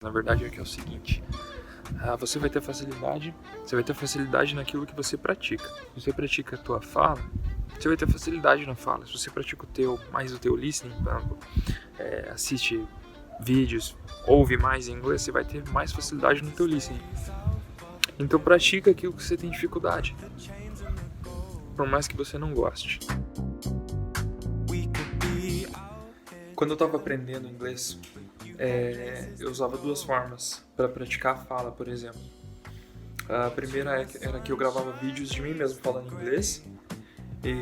Na verdade é que é o seguinte, você vai ter facilidade naquilo que você pratica. Se você pratica a tua fala, você vai ter facilidade na fala. Se você pratica mais o teu listening, assiste vídeos, ouve mais em inglês, você vai ter mais facilidade no teu listening. Então pratica aquilo que você tem dificuldade, por mais que você não goste. Quando eu estava aprendendo inglês, eu usava duas formas para praticar a fala, por exemplo. A primeira era que eu gravava vídeos de mim mesmo falando inglês e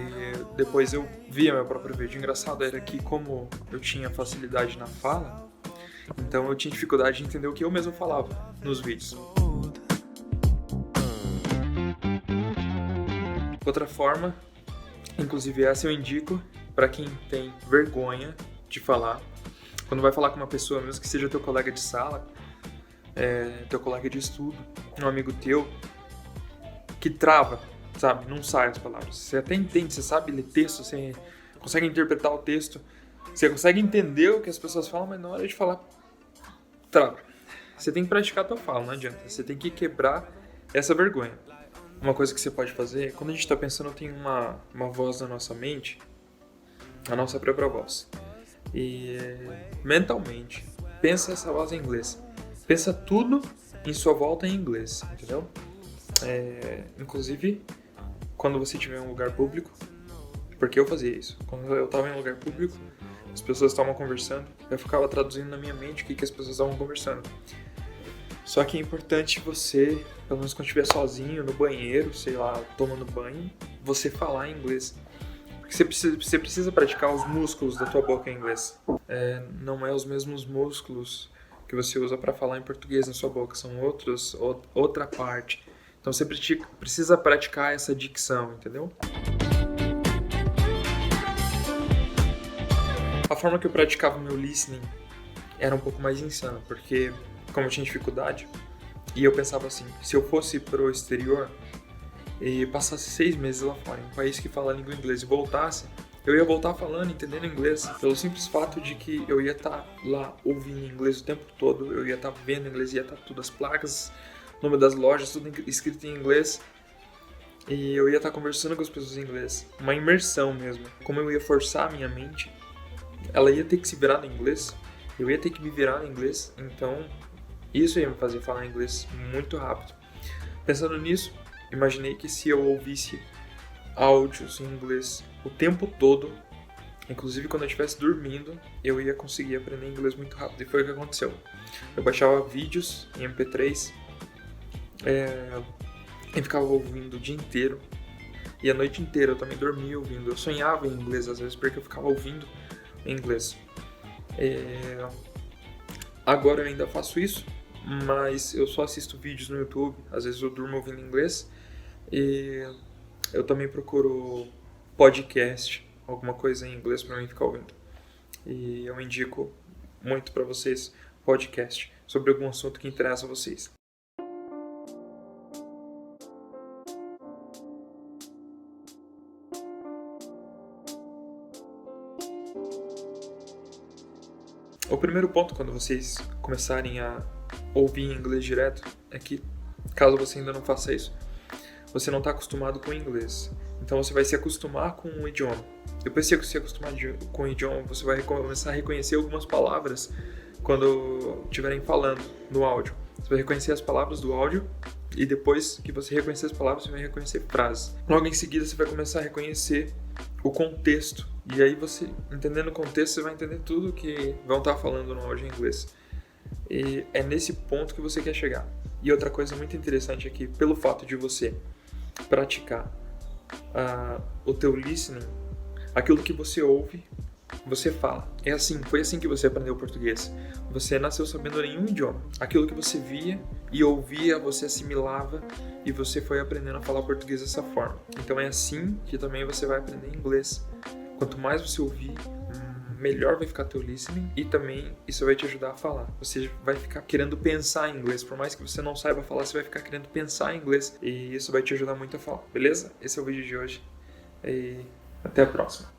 depois eu via meu próprio vídeo. O engraçado era que, como eu tinha facilidade na fala, então eu tinha dificuldade de entender o que eu mesmo falava nos vídeos. Outra forma, inclusive essa eu indico para quem tem vergonha de falar. Quando vai falar com uma pessoa, mesmo que seja teu colega de sala, teu colega de estudo, um amigo teu, que trava, sabe? Não sai as palavras. Você até entende, você sabe ler texto, você consegue interpretar o texto, você consegue entender o que as pessoas falam, mas na hora de falar, trava. Você tem que praticar a tua fala, não adianta. Você tem que quebrar essa vergonha. Uma coisa que você pode fazer, quando a gente está pensando, tem uma voz na nossa mente, a nossa própria voz. E mentalmente, pensa essa voz em inglês. Pensa tudo em sua volta em inglês, entendeu? Inclusive, quando você estiver em um lugar público, porque eu fazia isso. Quando eu estava em um lugar público, as pessoas estavam conversando, eu ficava traduzindo na minha mente o que as pessoas estavam conversando. Só que é importante você, pelo menos quando estiver sozinho, no banheiro, sei lá, tomando banho, você falar em inglês. Porque você precisa praticar os músculos da tua boca em inglês. Não é os mesmos músculos que você usa para falar em português na sua boca, são outra parte. Então você precisa praticar essa dicção, entendeu? A forma que eu praticava o meu listening era um pouco mais insana, porque como eu tinha dificuldade, e eu pensava assim, se eu fosse pro exterior e passasse 6 meses lá fora, em um país que fala a língua inglesa, e voltasse, eu ia voltar falando, entendendo inglês, pelo simples fato de que eu ia estar lá ouvindo inglês o tempo todo, eu ia estar vendo inglês, ia estar tudo, as placas, o nome das lojas, tudo escrito em inglês, e eu ia estar conversando com as pessoas em inglês, uma imersão mesmo. Como eu ia forçar a minha mente, ela ia ter que se virar no inglês, eu ia ter que me virar no inglês, então isso ia me fazer falar inglês muito rápido. Pensando nisso, imaginei que se eu ouvisse áudios em inglês o tempo todo, inclusive quando eu estivesse dormindo, eu ia conseguir aprender inglês muito rápido. E foi o que aconteceu. Eu baixava vídeos em MP3 e ficava ouvindo o dia inteiro. E a noite inteira eu também dormia ouvindo. Eu sonhava em inglês às vezes porque eu ficava ouvindo em inglês. Agora eu ainda faço isso, mas eu só assisto vídeos no YouTube. Às vezes eu durmo ouvindo inglês. E eu também procuro podcast, alguma coisa em inglês para mim ficar ouvindo. E eu indico muito para vocês podcast sobre algum assunto que interessa a vocês. O primeiro ponto quando vocês começarem a ouvir em inglês direto é que, caso você ainda não faça isso, você não está acostumado com o inglês. Então você vai se acostumar com o idioma. Depois que você se acostumar com o idioma, você vai começar a reconhecer algumas palavras quando estiverem falando no áudio. Você vai reconhecer as palavras do áudio e depois que você reconhecer as palavras, você vai reconhecer frases. Logo em seguida, você vai começar a reconhecer o contexto. E aí você, entendendo o contexto, você vai entender tudo que vão estar falando no áudio em inglês. E é nesse ponto que você quer chegar. E outra coisa muito interessante aqui, pelo fato de você praticar o teu listening, aquilo que você ouve, você fala. Foi assim que você aprendeu português. Você nasceu sabendo nenhum idioma. Aquilo que você via e ouvia, você assimilava e você foi aprendendo a falar português dessa forma. Então é assim que também você vai aprender inglês. Quanto mais você ouvir, melhor vai ficar teu listening e também isso vai te ajudar a falar. Você vai ficar querendo pensar em inglês. Por mais que você não saiba falar, você vai ficar querendo pensar em inglês e isso vai te ajudar muito a falar, beleza? Esse é o vídeo de hoje e até a próxima.